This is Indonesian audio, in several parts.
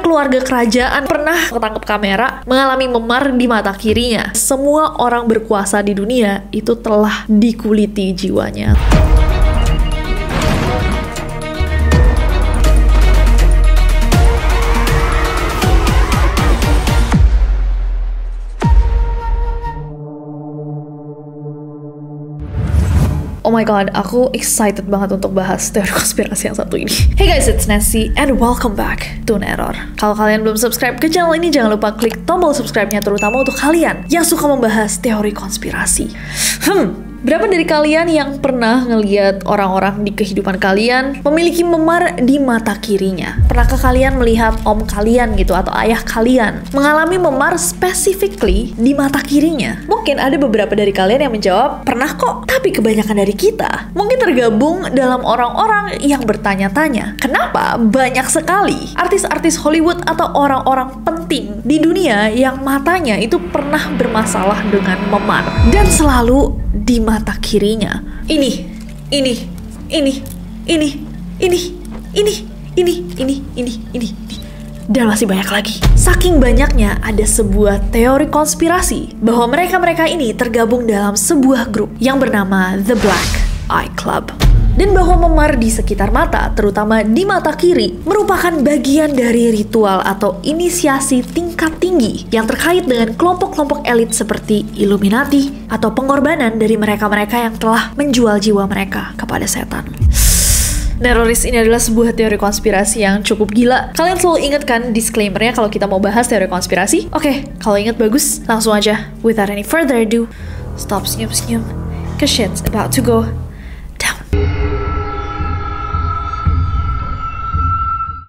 keluarga kerajaan pernah ketangkep kamera mengalami memar di mata kirinya. Semua orang berkuasa di dunia itu telah dikuliti jiwanya. Oh my god, aku excited banget untuk bahas teori konspirasi yang satu ini. Hey guys, it's Nancy and welcome back to Neror. Kalau kalian belum subscribe ke channel ini, jangan lupa klik tombol subscribe-nya, terutama untuk kalian yang suka membahas teori konspirasi. Berapa dari kalian yang pernah ngelihat orang-orang di kehidupan kalian memiliki memar di mata kirinya? Pernahkah kalian melihat om kalian gitu atau ayah kalian mengalami memar specifically di mata kirinya? Mungkin ada beberapa dari kalian yang menjawab, pernah kok. Tapi kebanyakan dari kita mungkin tergabung dalam orang-orang yang bertanya-tanya, kenapa banyak sekali artis-artis Hollywood atau orang-orang penting di dunia yang matanya itu pernah bermasalah dengan memar dan selalu di mata kirinya. Ini. Dan masih banyak lagi. Saking banyaknya, ada sebuah teori konspirasi bahwa mereka-mereka ini tergabung dalam sebuah grup yang bernama The Black Eye Club. Dan bahwa memar di sekitar mata, terutama di mata kiri, merupakan bagian dari ritual atau inisiasi tingkat tinggi yang terkait dengan kelompok-kelompok elit seperti Illuminati atau pengorbanan dari mereka-mereka yang telah menjual jiwa mereka kepada setan. Neroris, ini adalah sebuah teori konspirasi yang cukup gila. Kalian selalu ingat kan disclaimer-nya kalau kita mau bahas teori konspirasi? Oke, kalau ingat bagus, langsung aja. Without any further ado, stop senyum-senyum, cause shit's about to go down.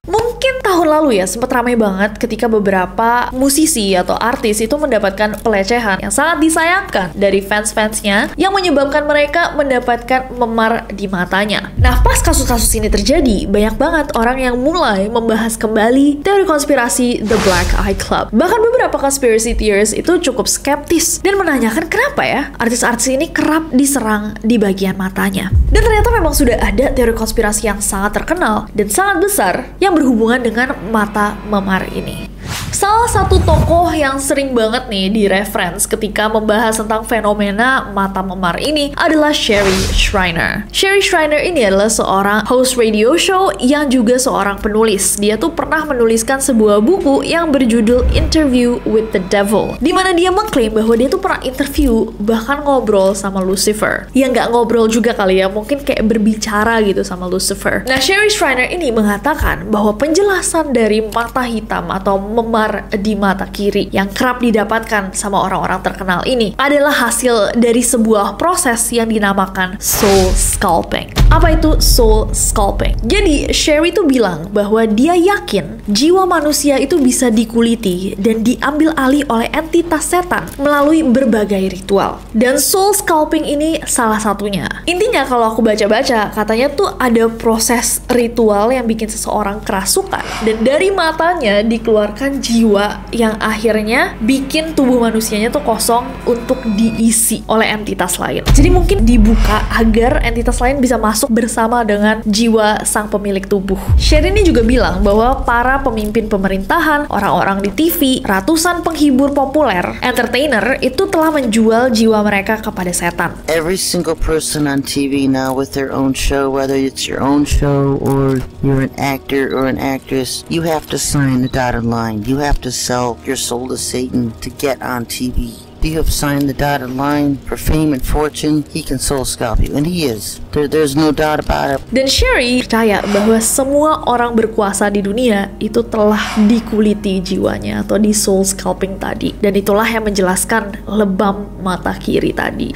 Mungkin tahun lalu ya sempat ramai banget ketika beberapa musisi atau artis itu mendapatkan pelecehan yang sangat disayangkan dari fans-fansnya yang menyebabkan mereka mendapatkan memar di matanya. Nah, pas kasus-kasus ini terjadi, banyak banget orang yang mulai membahas kembali teori konspirasi The Black Eye Club. Bahkan beberapa conspiracy theorists itu cukup skeptis dan menanyakan kenapa ya artis-artis ini kerap diserang di bagian matanya. Dan ternyata memang sudah ada teori konspirasi yang sangat terkenal dan sangat besar yang berhubungan dengan mata memar ini. Salah satu tokoh yang sering banget nih direference ketika membahas tentang fenomena mata memar ini adalah Sherry Shriner. Sherry Shriner ini adalah seorang host radio show yang juga seorang penulis. Dia tuh pernah menuliskan sebuah buku yang berjudul Interview with the Devil, di mana dia mengklaim bahwa dia tuh pernah interview, bahkan ngobrol sama Lucifer. Ya nggak ngobrol juga kali ya, mungkin kayak berbicara gitu sama Lucifer. Nah, Sherry Shriner ini mengatakan bahwa penjelasan dari mata hitam atau memar di mata kiri yang kerap didapatkan sama orang-orang terkenal ini adalah hasil dari sebuah proses yang dinamakan soul sculpting. Apa itu soul sculpting? Jadi Sherry tuh bilang bahwa dia yakin jiwa manusia itu bisa dikuliti dan diambil alih oleh entitas setan melalui berbagai ritual. Dan soul sculpting ini salah satunya. Intinya kalau aku baca-baca, katanya tuh ada proses ritual yang bikin seseorang kerasukan dan dari matanya dikeluarkan jiwa yang akhirnya bikin tubuh manusianya tuh kosong untuk diisi oleh entitas lain. Jadi mungkin dibuka agar entitas lain bisa masuk bersama dengan jiwa sang pemilik tubuh. Sherry ini juga bilang bahwa para pemimpin pemerintahan, orang-orang di TV, ratusan penghibur populer, entertainer itu telah menjual jiwa mereka kepada setan. Every single person on TV now with their own show, whether it's your own show or you're an actor or an actress, you have to sign the dotted line. You have to sell your soul to Satan to get on TV. You have signed the dotted line for fame and fortune. He can soul scalp you, and he is. There's no doubt about it. Dan Sherry percaya bahwa semua orang berkuasa di dunia itu telah dikuliti jiwanya atau di soul scalping tadi. Dan itulah yang menjelaskan lebam mata kiri tadi.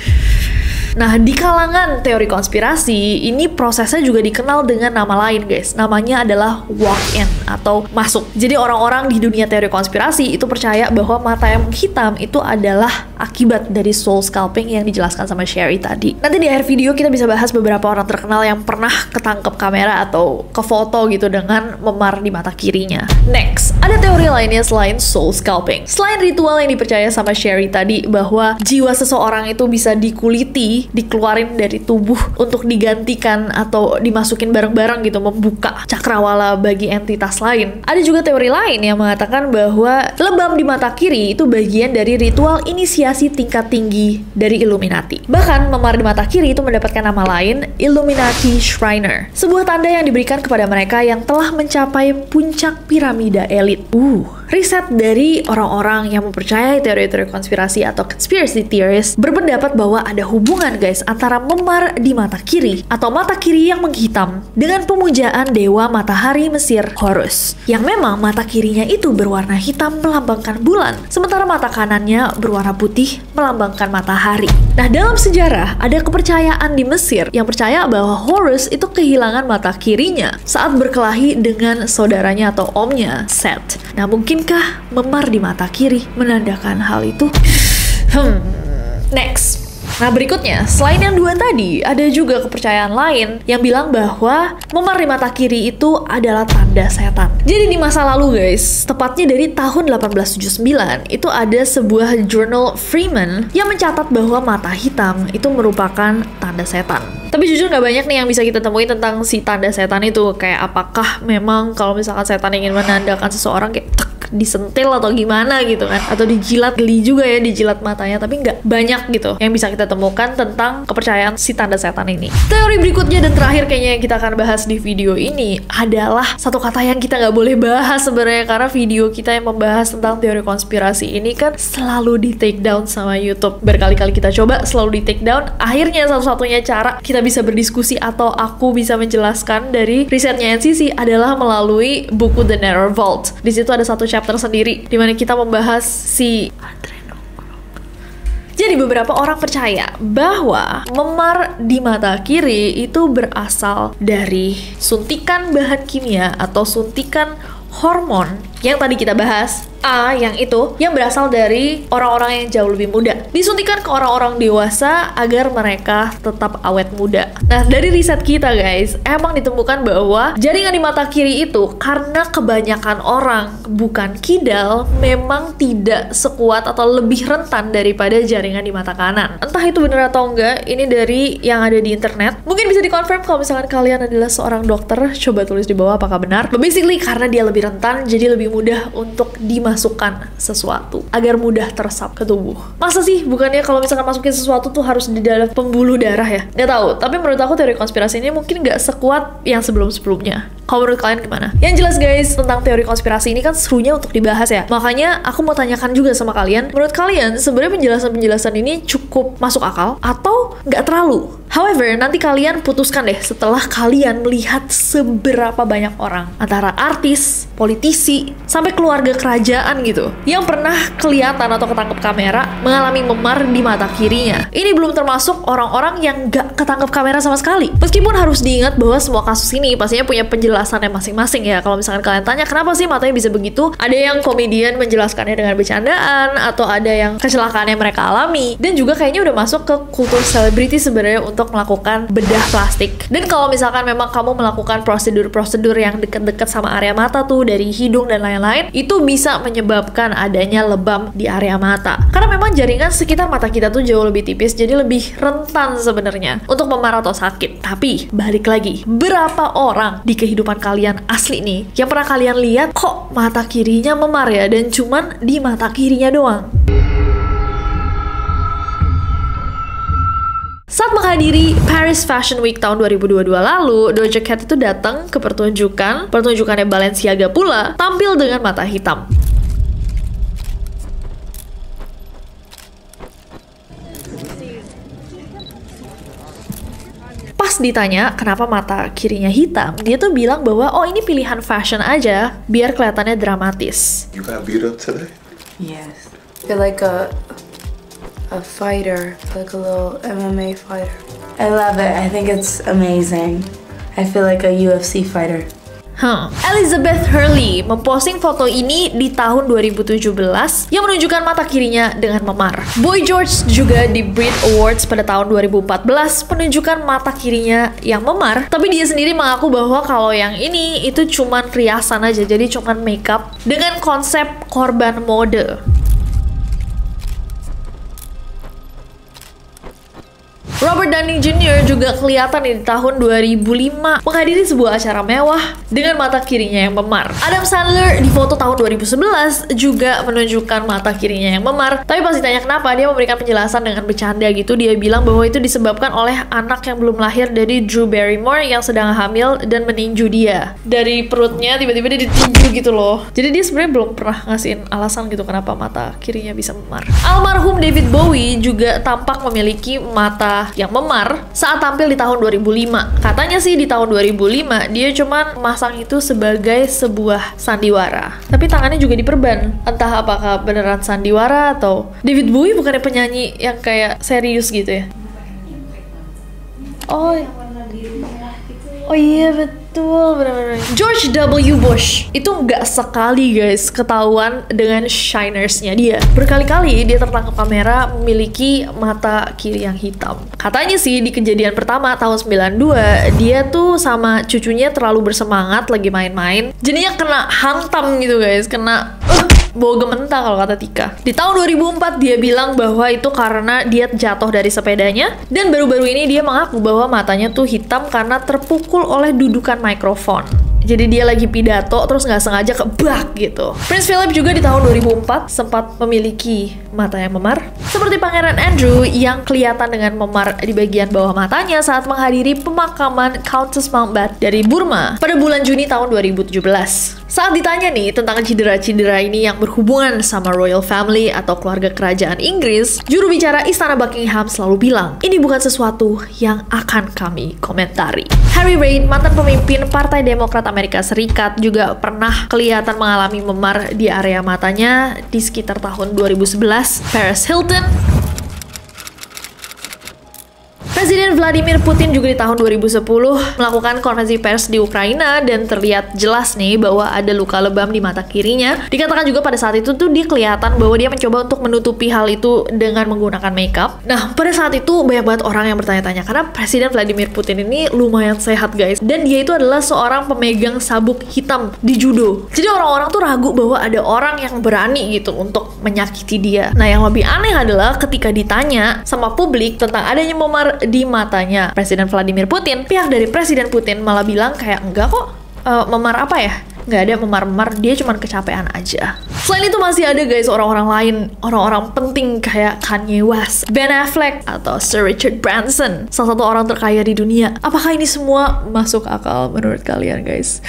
Nah, di kalangan teori konspirasi, ini prosesnya juga dikenal dengan nama lain, guys. Namanya adalah walk-in atau masuk. Jadi orang-orang di dunia teori konspirasi itu percaya bahwa mata yang hitam itu adalah akibat dari soul scalping yang dijelaskan sama Sherry tadi. Nanti di akhir video kita bisa bahas beberapa orang terkenal yang pernah ketangkep kamera atau ke foto gitu dengan memar di mata kirinya. Next, Ada teori lainnya selain soul scalping. Selain ritual yang dipercaya sama Sherry tadi bahwa jiwa seseorang itu bisa dikuliti, dikeluarin dari tubuh untuk digantikan atau dimasukin bareng-bareng gitu, membuka cakrawala bagi entitas lain. Ada juga teori lain yang mengatakan bahwa lebam di mata kiri itu bagian dari ritual inisiasi tingkat tinggi dari Illuminati. Bahkan memar di mata kiri itu mendapatkan nama lain, Illuminati Shriner. Sebuah tanda yang diberikan kepada mereka yang telah mencapai puncak piramida elit. Riset dari orang-orang yang mempercayai teori-teori konspirasi atau conspiracy theories berpendapat bahwa ada hubungan guys antara memar di mata kiri atau mata kiri yang menghitam dengan pemujaan dewa matahari Mesir Horus, yang memang mata kirinya itu berwarna hitam melambangkan bulan, sementara mata kanannya berwarna putih melambangkan matahari. Nah, dalam sejarah ada kepercayaan di Mesir yang percaya bahwa Horus itu kehilangan mata kirinya saat berkelahi dengan saudaranya atau omnya Set. Nah, mungkinkah memar di mata kiri menandakan hal itu? Next. Nah, berikutnya, selain yang dua tadi, ada juga kepercayaan lain yang bilang bahwa memar di mata kiri itu adalah tanda setan. Jadi di masa lalu guys, tepatnya dari tahun 1879, itu ada sebuah jurnal Freeman yang mencatat bahwa mata hitam itu merupakan tanda setan. Tapi jujur nggak banyak nih yang bisa kita temuin tentang si tanda setan itu. Kayak apakah memang kalau misalkan setan ingin menandakan seseorang kayak disentil atau gimana gitu kan, atau dijilat, geli juga ya dijilat matanya, tapi nggak banyak gitu yang bisa kita temukan tentang kepercayaan si tanda setan ini. Teori berikutnya dan terakhir kayaknya yang kita akan bahas di video ini adalah satu kata yang kita nggak boleh bahas sebenarnya, karena video kita yang membahas tentang teori konspirasi ini kan selalu di take down sama YouTube. Berkali-kali kita coba selalu di take down, akhirnya satu-satunya cara kita bisa berdiskusi atau aku bisa menjelaskan dari risetnya NCC adalah melalui buku The Narrow Vault. Di situ ada satu chapter tersendiri di mana kita membahas si Jadi beberapa orang percaya bahwa memar di mata kiri itu berasal dari suntikan bahan kimia atau suntikan hormon yang tadi kita bahas, yang itu yang berasal dari orang-orang yang jauh lebih muda, disuntikan ke orang-orang dewasa agar mereka tetap awet muda. Nah, dari riset kita guys, emang ditemukan bahwa jaringan di mata kiri itu karena kebanyakan orang bukan kidal, memang tidak sekuat atau lebih rentan daripada jaringan di mata kanan. Entah itu benar atau enggak, ini dari yang ada di internet. Mungkin bisa dikonfirm kalau misalkan kalian adalah seorang dokter, coba tulis di bawah apakah benar. But basically karena dia lebih rentan, jadi lebih mudah untuk dimasukkan sesuatu agar mudah teresap ke tubuh. Masa sih? Bukannya kalau misalkan masukin sesuatu tuh harus di dalam pembuluh darah ya? Nggak tahu, tapi menurut aku teori konspirasi ini mungkin nggak sekuat yang sebelum-sebelumnya. Kalau menurut kalian gimana? Yang jelas guys, tentang teori konspirasi ini kan serunya untuk dibahas ya. Makanya aku mau tanyakan juga sama kalian, menurut kalian sebenarnya penjelasan-penjelasan ini cukup masuk akal atau nggak terlalu? However, nanti kalian putuskan deh setelah kalian melihat seberapa banyak orang, antara artis, politisi, sampai keluarga kerajaan gitu, yang pernah kelihatan atau ketangkep kamera mengalami memar di mata kirinya. Ini belum termasuk orang-orang yang nggak ketangkep kamera sama sekali. Meskipun harus diingat bahwa semua kasus ini pastinya punya penjelasannya masing-masing ya. Kalau misalkan kalian tanya kenapa sih matanya bisa begitu, ada yang komedian menjelaskannya dengan bercandaan, atau ada yang kecelakaan yang mereka alami, dan juga kayaknya udah masuk ke kultur selebriti sebenarnya untuk melakukan bedah plastik. Dan kalau misalkan memang kamu melakukan prosedur-prosedur yang deket-deket sama area mata tuh, dari hidung dan lain-lain, itu bisa menyebabkan adanya lebam di area mata. Karena memang jaringan sekitar mata kita tuh jauh lebih tipis, jadi lebih rentan sebenarnya untuk memar atau sakit. Tapi balik lagi, berapa orang di kehidupan kalian asli nih yang pernah kalian lihat kok mata kirinya memar ya, dan cuman di mata kirinya doang? Saat menghadiri Paris Fashion Week tahun 2022 lalu, Doja Cat itu datang ke pertunjukannya Balenciaga pula, tampil dengan mata hitam. Pas ditanya kenapa mata kirinya hitam, dia tuh bilang bahwa oh ini pilihan fashion aja, biar kelihatannya dramatis. You got beat up today? Yes. I feel like a fighter, like a little MMA fighter. I love it. I think it's amazing. I feel like a UFC fighter. Elizabeth Hurley memposting foto ini di tahun 2017 yang menunjukkan mata kirinya dengan memar. Boy George juga di Brit Awards pada tahun 2014 menunjukkan mata kirinya yang memar, tapi dia sendiri mengaku bahwa kalau yang ini itu cuman riasan aja, jadi cuman makeup dengan konsep korban mode. Robert Downey Jr. juga kelihatan di tahun 2005 menghadiri sebuah acara mewah dengan mata kirinya yang memar. Adam Sandler di foto tahun 2011 juga menunjukkan mata kirinya yang memar, tapi pas ditanya kenapa, dia memberikan penjelasan dengan bercanda gitu. Dia bilang bahwa itu disebabkan oleh anak yang belum lahir dari Drew Barrymore yang sedang hamil dan meninju dia. Dari perutnya tiba-tiba dia ditinju gitu loh. Jadi dia sebenarnya belum pernah ngasihin alasan gitu kenapa mata kirinya bisa memar. Almarhum David Bowie juga tampak memiliki mata yang memar saat tampil di tahun 2005. Katanya sih di tahun 2005 dia cuman masang itu sebagai sebuah sandiwara, tapi tangannya juga diperban. Entah apakah beneran sandiwara atau David Bowie bukannya penyanyi yang kayak serius gitu ya. Oh iya betul, benar-benar. George W. Bush itu nggak sekali guys ketahuan dengan shinersnya dia. Berkali-kali dia tertangkap kamera memiliki mata kiri yang hitam. Katanya sih di kejadian pertama tahun 92 dia tuh sama cucunya terlalu bersemangat lagi main-main, jadinya kena hantam gitu guys, kena bawa gementar kalau kata Tika. Di tahun 2004 dia bilang bahwa itu karena dia jatuh dari sepedanya, dan baru-baru ini dia mengaku bahwa matanya tuh hitam karena terpukul oleh dudukan mikrofon. Jadi dia lagi pidato terus nggak sengaja kebak gitu. Prince Philip juga di tahun 2004 sempat memiliki mata yang memar, seperti Pangeran Andrew yang kelihatan dengan memar di bagian bawah matanya saat menghadiri pemakaman Countess Mountbatten dari Burma pada bulan Juni tahun 2017. Saat ditanya nih tentang cedera-cedera ini yang berhubungan sama royal family atau keluarga kerajaan Inggris, juru bicara Istana Buckingham selalu bilang, ini bukan sesuatu yang akan kami komentari. Harry Reid, mantan pemimpin Partai Demokrat Amerika Serikat, juga pernah kelihatan mengalami memar di area matanya di sekitar tahun 2011. Paris Hilton, Presiden Vladimir Putin juga di tahun 2010 melakukan konferensi pers di Ukraina dan terlihat jelas nih bahwa ada luka lebam di mata kirinya. Dikatakan juga pada saat itu tuh dia kelihatan bahwa dia mencoba untuk menutupi hal itu dengan menggunakan makeup. Nah, pada saat itu banyak banget orang yang bertanya-tanya karena Presiden Vladimir Putin ini lumayan sehat guys, dan dia itu adalah seorang pemegang sabuk hitam di judo. Jadi orang-orang tuh ragu bahwa ada orang yang berani gitu untuk menyakiti dia. Nah, yang lebih aneh adalah ketika ditanya sama publik tentang adanya memar di matanya Presiden Vladimir Putin, pihak dari Presiden Putin malah bilang kayak enggak kok, memar apa ya? Nggak ada memar-memar, dia cuma kecapean aja. Selain itu masih ada guys orang-orang lain, orang-orang penting kayak Kanye West, Ben Affleck, atau Sir Richard Branson, salah satu orang terkaya di dunia. Apakah ini semua masuk akal menurut kalian guys?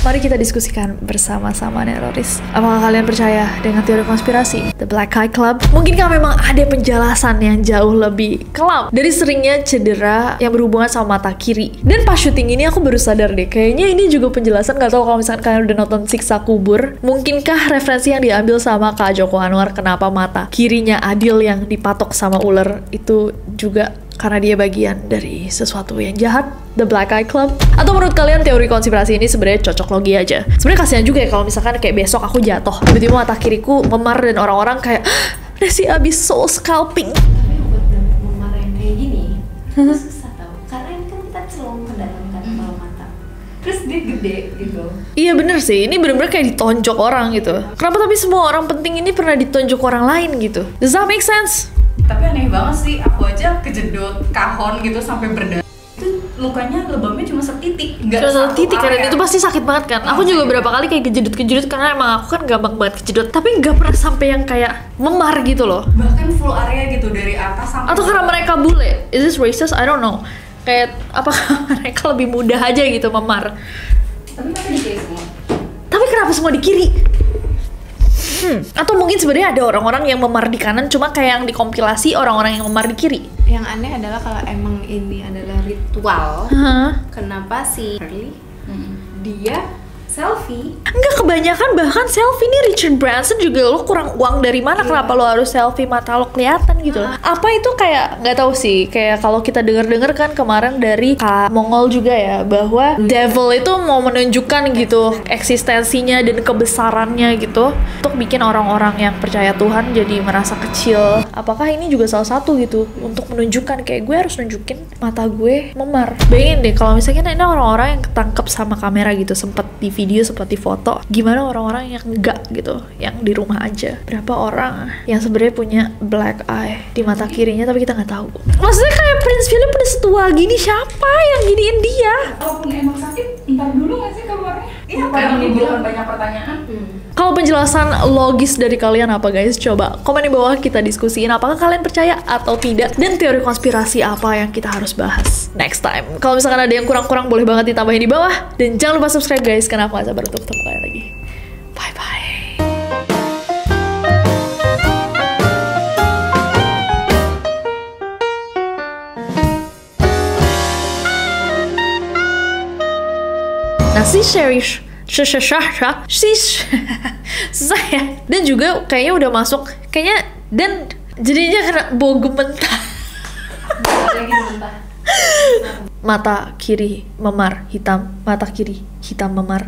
Mari kita diskusikan bersama-sama Neroris. Apakah kalian percaya dengan teori konspirasi The Black Eye Club? Mungkinkah memang ada penjelasan yang jauh lebih kelam dari seringnya cedera yang berhubungan sama mata kiri? Dan pas syuting ini aku baru sadar deh, kayaknya ini juga penjelasan, gak tahu kalau misalkan kalian udah nonton Siksa Kubur, mungkinkah referensi yang diambil sama Kak Joko Anwar kenapa mata kirinya Adil yang dipatok sama ular itu juga karena dia bagian dari sesuatu yang jahat, The Black Eye Club? Atau menurut kalian teori konspirasi ini sebenarnya cocok logi aja? Sebenarnya kasihan juga ya kalau misalkan kayak besok aku jatuh, tiba-tiba mata kiriku memar dan orang-orang kayak Resi abis soul scalping. Tapi buat memar yang kayak gini, itu susah tau, karena ini kan kita celong ke dalam kan kepala mata, terus dia gede gitu. Iya bener sih, ini bener-bener kayak ditonjok orang gitu. Kenapa tapi semua orang penting ini pernah ditonjok orang lain gitu? Does that make sense? Tapi aneh banget sih, aku aja kejedot kahon gitu sampai berdarah. Itu lukanya lebamnya cuma setitik, nggak satu titik kan, area. itu pasti sakit banget kan. Aku juga berapa kali kayak kejedut-kejedut karena emang aku kan gampang banget kejedot, tapi nggak pernah sampai yang kayak memar gitu loh. Bahkan full area gitu dari atas sampai. Atau karena mereka bule? Is this racist? I don't know. Kayak apakah mereka lebih mudah aja gitu memar? Tapi mereka di kiri semua. Tapi kenapa semua di kiri? Atau mungkin sebenarnya ada orang-orang yang memar di kanan, cuma kayak yang dikompilasi orang-orang yang memar di kiri. Yang aneh adalah kalau emang ini adalah ritual, kenapa si Harley dia selfie. Enggak, kebanyakan bahkan selfie nih Richard Branson juga lo kurang uang dari mana, kenapa lo harus selfie mata lo kelihatan gitu loh. Apa itu kayak nggak tahu sih, kayak kalau kita dengar kan kemarin dari Kak Mongol juga ya, bahwa devil itu mau menunjukkan gitu eksistensinya dan kebesarannya gitu untuk bikin orang-orang yang percaya Tuhan jadi merasa kecil. Apakah ini juga salah satu gitu untuk menunjukkan kayak gue harus nunjukin mata gue memar. Bayangin deh kalau misalnya ini orang-orang yang ketangkep sama kamera gitu, sempet di video, sempet di foto, gimana orang-orang yang enggak gitu, yang di rumah aja. Berapa orang yang sebenarnya punya black eye di mata kirinya tapi kita nggak tahu. Maksudnya kayak Prince Philip udah setua gini, siapa yang giniin dia? Walaupun emang sakit, ntar dulu nggak sih keluarnya? Iya, Karena menimbulkan banyak pertanyaan. Kalau penjelasan logis dari kalian apa guys? Coba komen di bawah, kita diskusiin apakah kalian percaya atau tidak, dan teori konspirasi apa yang kita harus bahas next time. Kalau misalkan ada yang kurang-kurang boleh banget ditambahin di bawah, dan jangan lupa subscribe guys karena aku gak sabar untuk ketemu kalian lagi. Bye bye. Nah si Cherish susah ya, dan juga kayaknya udah masuk kayaknya, dan jadinya kena bau mentah. Mata kiri memar hitam, mata kiri hitam memar.